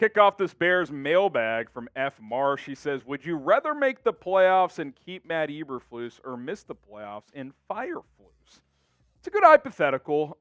kick off this Bears mailbag from F. Marsh. He says, would you rather make the playoffs and keep Matt Eberflus or miss the playoffs and fire Flus? It's a good hypothetical.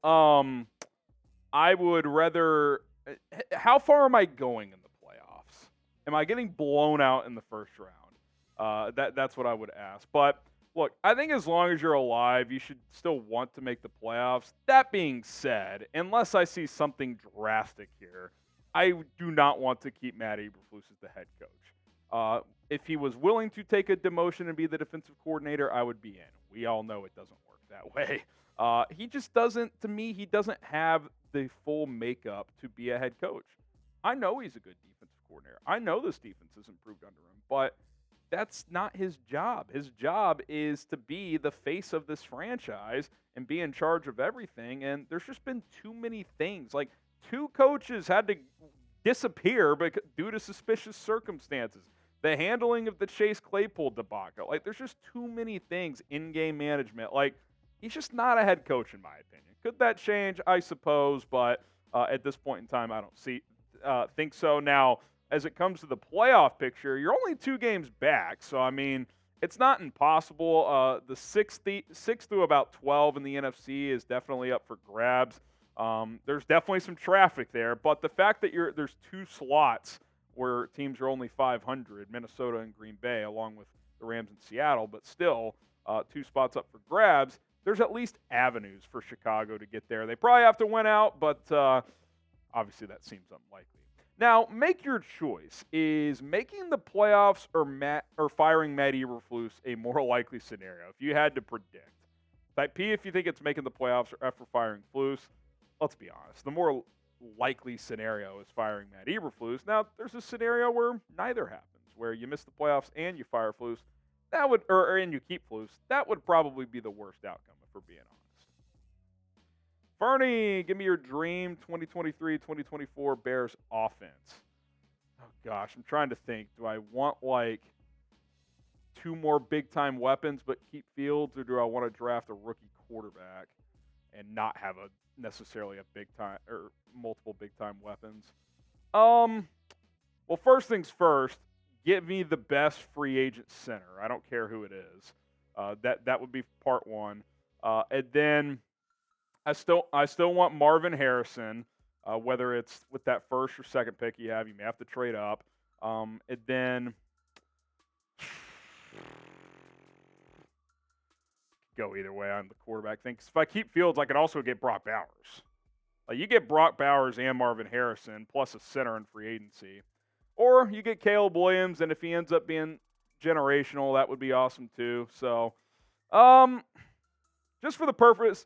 I would rather – how far am I going in the playoffs? Am I getting blown out in the first round? That's what I would ask. But, look, I think as long as you're alive, you should still want to make the playoffs. That being said, unless I see something drastic here, I do not want to keep Matt Eberflus as the head coach. If he was willing to take a demotion and be the defensive coordinator, I would be in. We all know it doesn't work that way. He just doesn't, to me, he doesn't have the full makeup to be a head coach. I know he's a good defensive coordinator. I know this defense has improved under him, but that's not his job. His job is to be the face of this franchise and be in charge of everything, and there's just been too many things. Like, 2 coaches had to disappear due to suspicious circumstances. The handling of the Chase Claypool debacle. Like, there's just too many things. In-game management. Like, he's just not a head coach, in my opinion. Could that change? I suppose, but at this point in time, I don't think so. Now, as it comes to the playoff picture, you're only 2 games back. So, I mean, it's not impossible. The 6 through about 12 in the NFC is definitely up for grabs. There's definitely some traffic there, but the fact that there's 2 slots where teams are only 500, Minnesota and Green Bay, along with the Rams and Seattle, but still 2 spots up for grabs, there's at least avenues for Chicago to get there. They probably have to win out, but obviously that seems unlikely. Now, make your choice. Is making the playoffs or firing Matt Eberflus a more likely scenario? If you had to predict. Type P if you think it's making the playoffs, or F for firing Flus. Let's be honest. The more likely scenario is firing Matt Eberflus. Now, there's a scenario where neither happens, where you miss the playoffs and you fire Flus. That would, and you keep Flus. That would probably be the worst outcome, if we're being honest. Fernie, give me your dream 2023-2024 Bears offense. Oh, gosh, I'm trying to think. Do I want, 2 more big-time weapons but keep Fields, or do I want to draft a rookie quarterback and not have necessarily a big-time or multiple big-time weapons? Well, first things first, give me the best free agent center. I don't care who it is. That would be part one. And then I still want Marvin Harrison, whether it's with that first or second pick you have. You may have to trade up. And then go either way on the quarterback thing. 'Cause if I keep Fields, I could also get Brock Bowers. You get Brock Bowers and Marvin Harrison plus a center in free agency. Or you get Caleb Williams, and if he ends up being generational, that would be awesome too. So, just for the purpose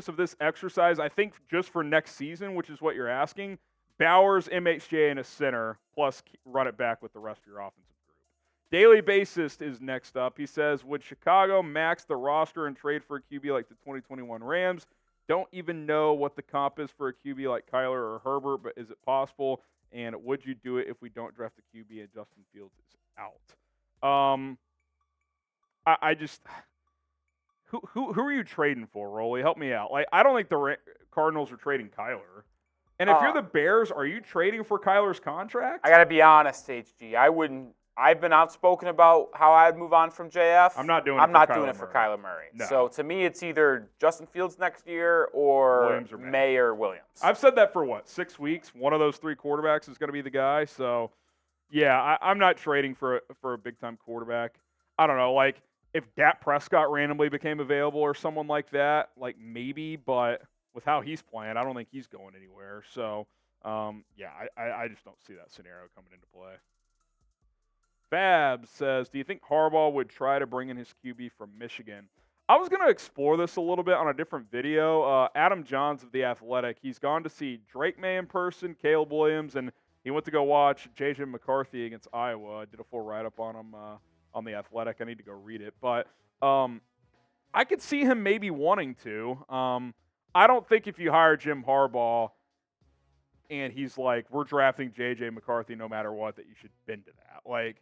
of this exercise, I think just for next season, which is what you're asking, Bowers, MHJ, and a center, plus run it back with the rest of your offensive group. Daily Bassist is next up. He says, would Chicago max the roster and trade for a QB like the 2021 Rams? Don't even know what the comp is for a QB like Kyler or Herbert, but is it possible? And would you do it if we don't draft a QB and Justin Fields is out? I just who are you trading for, Rolly? Help me out. I don't think the Cardinals are trading Kyler. And if you're the Bears, are you trading for Kyler's contract? I got to be honest, HG. I wouldn't. I've been outspoken about how I'd move on from JF. I'm not doing it for Kyler Murray. No. So to me, it's either Justin Fields next year or May or Williams. I've said that for 6 weeks. One of those 3 quarterbacks is going to be the guy. So, yeah, I'm not trading for a big-time quarterback. I don't know, if Dak Prescott randomly became available or someone like that, maybe, but with how he's playing, I don't think he's going anywhere. So, I just don't see that scenario coming into play. Fab says, do you think Harbaugh would try to bring in his QB from Michigan? I was going to explore this a little bit on a different video. Adam Johns of The Athletic, he's gone to see Drake May in person, Caleb Williams, and he went to go watch J.J. McCarthy against Iowa. I did a full write-up on him on The Athletic. I need to go read it. But I could see him maybe wanting to. I don't think if you hire Jim Harbaugh and he's like, we're drafting J.J. McCarthy no matter what, that you should bend to that.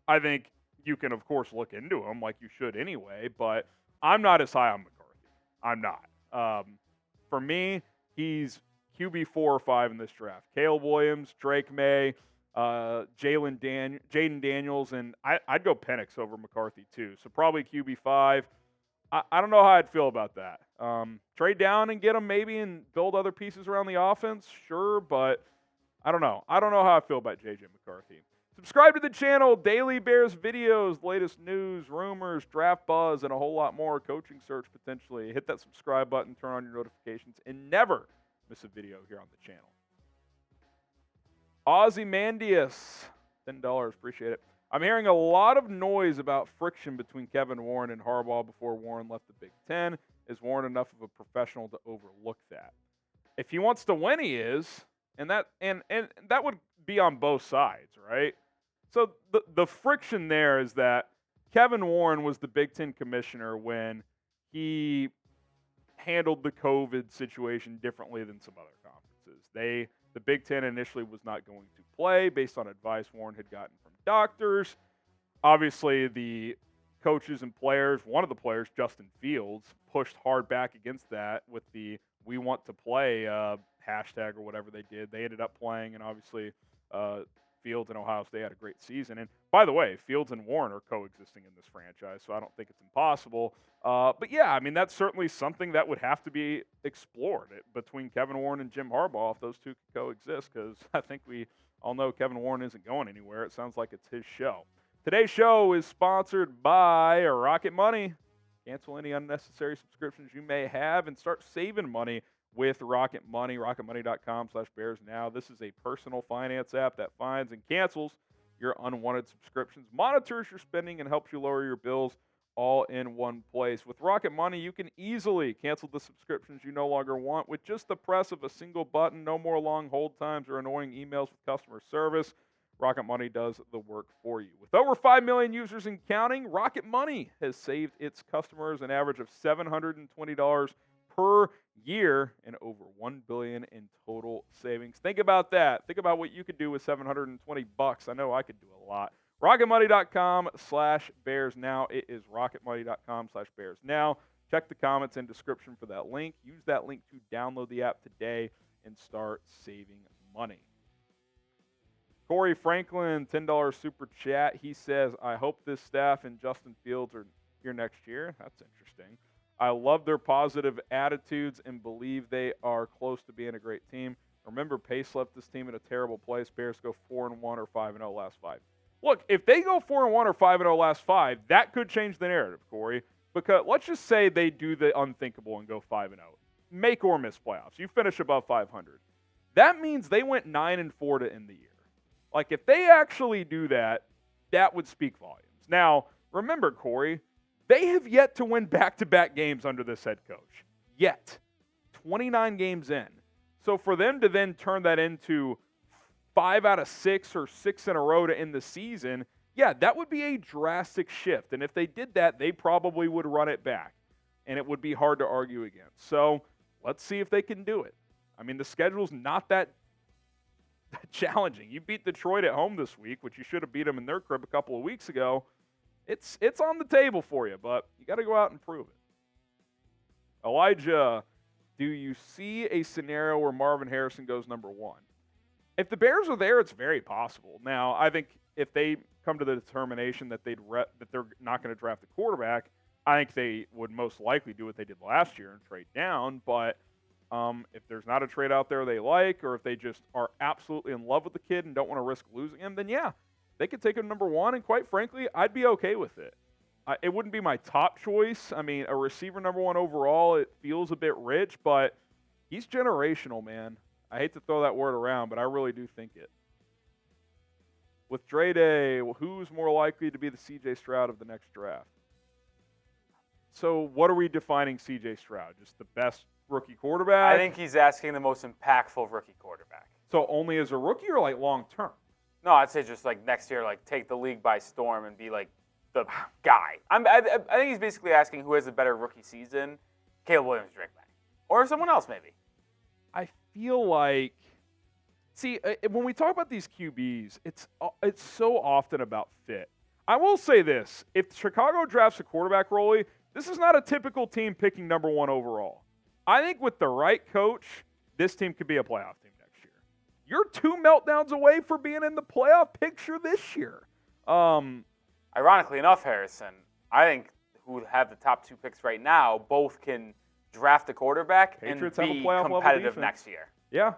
I think you can, of course, look into him like you should anyway, but I'm not as high on McCarthy. I'm not. For me, he's QB 4 or 5 in this draft. Caleb Williams, Drake May, Jaden Daniels, and I'd go Penix over McCarthy too. So probably QB 5. I don't know how I'd feel about that. Trade down and get them maybe and build other pieces around the offense, sure, but I don't know. I don't know how I feel about J.J. McCarthy. Subscribe to the channel, daily Bears videos, latest news, rumors, draft buzz, and a whole lot more. Coaching search potentially. Hit that subscribe button, turn on your notifications, and never miss a video here on the channel. Ozymandias, $10, appreciate it. I'm hearing a lot of noise about friction between Kevin Warren and Harbaugh before Warren left the Big Ten. Is Warren enough of a professional to overlook that? If he wants to win, he is, and that would be on both sides, right? So the friction there is that Kevin Warren was the Big Ten commissioner when he handled the COVID situation differently than some other conferences. The Big Ten initially was not going to play based on advice Warren had gotten from doctors. Obviously, the coaches and players, one of the players, Justin Fields, pushed hard back against that with the "we want to play" hashtag or whatever they did. They ended up playing, and obviously Fields and Ohio State had a great season. And by the way, Fields and Warren are coexisting in this franchise, so I don't think it's impossible. But yeah, I mean, that's certainly something that would have to be explored between Kevin Warren and Jim Harbaugh if those two could coexist, because I think we all know Kevin Warren isn't going anywhere. It sounds like it's his show. Today's show is sponsored by Rocket Money. Cancel any unnecessary subscriptions you may have and start saving money with Rocket Money. RocketMoney.com/BearsNow. This is a personal finance app that finds and cancels your unwanted subscriptions, monitors your spending, and helps you lower your bills all in one place. With Rocket Money, you can easily cancel the subscriptions you no longer want with just the press of a single button. No more long hold times or annoying emails with customer service. Rocket Money does the work for you. With over 5 million users and counting, Rocket Money has saved its customers an average of $720 per year and over $1 billion in total savings. Think about that. Think about what you could do with $720. I know I could do a lot. RocketMoney.com/BearsNow. It is RocketMoney.com/BearsNow. Check the comments and description for that link. Use that link to download the app today and start saving money. Corey Franklin, $10 super chat. He says, I hope this staff and Justin Fields are here next year. That's interesting. I love their positive attitudes and believe they are close to being a great team. Remember, Pace left this team in a terrible place. Bears go 4-1 or 5-0 last 5. Look, if they go 4-1 or 5-0 last 5, that could change the narrative, Corey. Because let's just say they do the unthinkable and go 5-0. Make or miss playoffs. You finish above 500. That means they went 9-4 to end the year. Like, if they actually do that, that would speak volumes. Now, remember, Corey, they have yet to win back-to-back games under this head coach. Yet. 29 games in. So for them to then turn that into 5 out of 6 or 6 in a row to end the season, yeah, that would be a drastic shift. And if they did that, they probably would run it back. And it would be hard to argue against. So let's see if they can do it. I mean, the schedule's not that challenging. You beat Detroit at home this week, which you should have beat them in their crib a couple of weeks ago. It's on the table for you, but you got to go out and prove it. Elijah, do you see a scenario where Marvin Harrison goes number 1? If the Bears are there, it's very possible. Now, I think if they come to the determination that they're not going to draft a quarterback, I think they would most likely do what they did last year and trade down. But if there's not a trade out there they like, or if they just are absolutely in love with the kid and don't want to risk losing him, then yeah, they could take him number 1. And quite frankly, I'd be okay with it. It wouldn't be my top choice. I mean, a receiver number 1 overall, it feels a bit rich, but he's generational, man. I hate to throw that word around, but I really do think it. With Dre Day, who's more likely to be the C.J. Stroud of the next draft? So what are we defining C.J. Stroud? Just the best rookie quarterback? I think he's asking the most impactful rookie quarterback. So only as a rookie or like long term? No, I'd say just like next year, like take the league by storm and be like the guy. I think he's basically asking who has a better rookie season, Caleb Williams, Drake May, or someone else maybe. I feel like, see, when we talk about these QBs, it's so often about fit. I will say this: if Chicago drafts a quarterback, Rolly, this is not a typical team picking number 1 overall. I think with the right coach, this team could be a playoff team next year. You're 2 meltdowns away from being in the playoff picture this year. Ironically enough, Harrison, I think who have the top 2 picks right now both can draft a quarterback Patriots and have a be playoff competitive level next year. Yeah.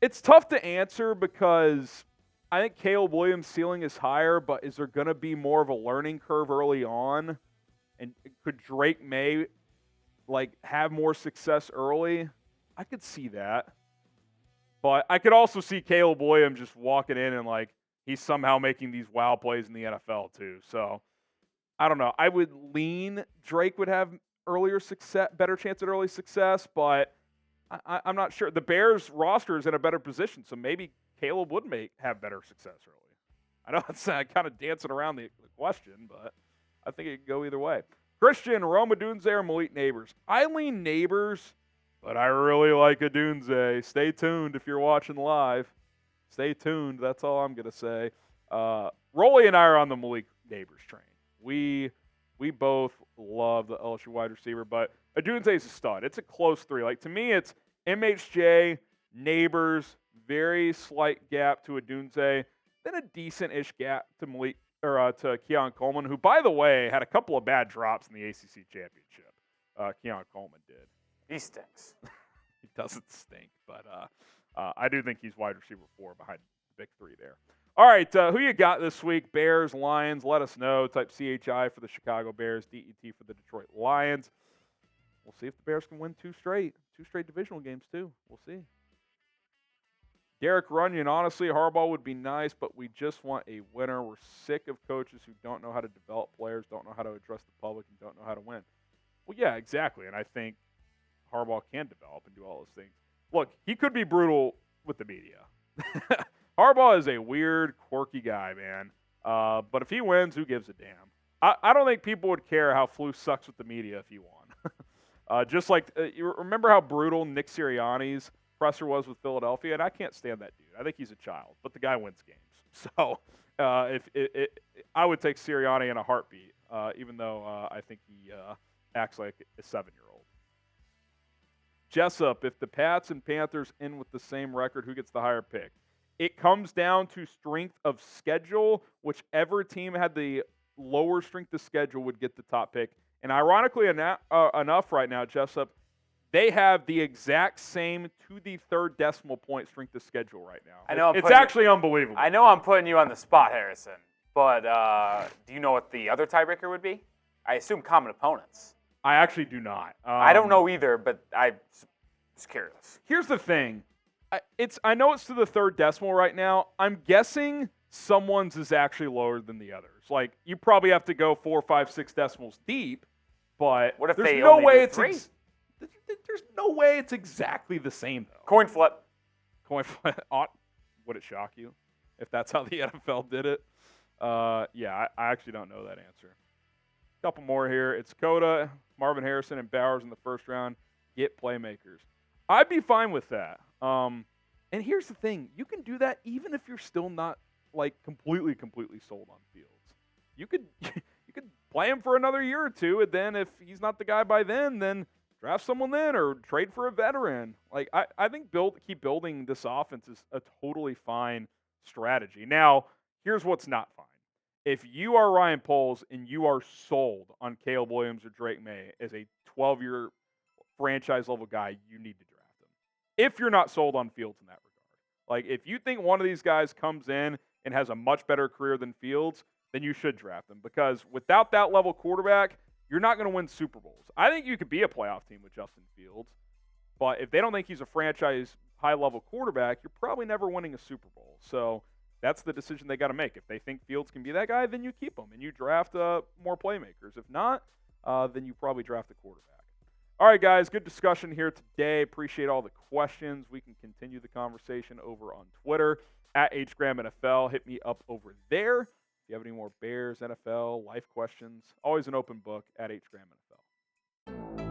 It's tough to answer because I think Caleb Williams' ceiling is higher, but is there going to be more of a learning curve early on? And could Drake May have more success early? I could see that. But I could also see Caleb Williams just walking in and he's somehow making these wow plays in the NFL too. So I don't know. I would lean Drake would have earlier success, better chance at early success, but I'm not sure. The Bears roster is in a better position, so maybe Caleb would have better success early. I know it's kind of dancing around the question, but I think it could go either way. Christian, Rome Odunze or Malik Neighbors? I lean Neighbors, but I really like Odunze. Stay tuned if you're watching live. Stay tuned. That's all I'm going to say. Rolly and I are on the Malik Neighbors train. We both love the LSU wide receiver, but Odunze is a stud. It's a close 3. To me, it's MHJ, Neighbors, very slight gap to Odunze, then a decent-ish gap to to Keon Coleman, who, by the way, had a couple of bad drops in the ACC championship. Keon Coleman did. He stinks. He doesn't stink, but I do think he's wide receiver 4 behind the big 3 there. All right, who you got this week? Bears, Lions, let us know. Type CHI for the Chicago Bears, DET for the Detroit Lions. We'll see if the Bears can win 2 straight divisional games too. We'll see. Derek Runyon, honestly, Harbaugh would be nice, but we just want a winner. We're sick of coaches who don't know how to develop players, don't know how to address the public, and don't know how to win. Well, yeah, exactly, and I think Harbaugh can develop and do all those things. Look, he could be brutal with the media. Harbaugh is a weird, quirky guy, man. But if he wins, who gives a damn? I don't think people would care how Flus sucks with the media if he won. Just like, you remember how brutal Nick Sirianni's presser was with Philadelphia? And I can't stand that dude. I think he's a child, but the guy wins games. So I would take Sirianni in a heartbeat, even though I think he acts like a 7-year-old. Jessup, if the Pats and Panthers end with the same record, who gets the higher pick? It comes down to strength of schedule. Whichever team had the lower strength of schedule would get the top pick. And ironically enough right now, Jessup, they have the exact same to the 3rd decimal point strength of schedule right now. I know it's actually unbelievable. I know I'm putting you on the spot, Harrison, but do you know what the other tiebreaker would be? I assume common opponents. I actually do not. I don't know either, but I was curious. Here's the thing. I know it's to the 3rd decimal right now. I'm guessing someone's is actually lower than the others. You probably have to go 4, 5, 6 decimals deep, but what if there's they no only way do it's 3? There's no way it's exactly the same though. Coin flip. Would it shock you if that's how the NFL did it? Yeah, I actually don't know that answer. Couple more here. It's Coda, Marvin Harrison, and Bowers in the 1st round. Get playmakers. I'd be fine with that. And here's the thing. You can do that even if you're still not, completely sold on Fields. You could play him for another year or 2, and then if he's not the guy by then draft someone then or trade for a veteran. I think keep building this offense is a totally fine strategy. Now, here's what's not fine. If you are Ryan Poles and you are sold on Caleb Williams or Drake May as a 12-year franchise-level guy, you need to draft him. If you're not sold on Fields in that regard. If you think one of these guys comes in and has a much better career than Fields, then you should draft him. Because without that level quarterback, you're not going to win Super Bowls. I think you could be a playoff team with Justin Fields. But if they don't think he's a franchise high-level quarterback, you're probably never winning a Super Bowl. So that's the decision they got to make. If they think Fields can be that guy, then you keep him and you draft more playmakers. If not, then you probably draft a quarterback. All right, guys, good discussion here today. Appreciate all the questions. We can continue the conversation over on Twitter at HGramNFL. Hit me up over there. If you have any more Bears, NFL, life questions, always an open book at HGramNFL.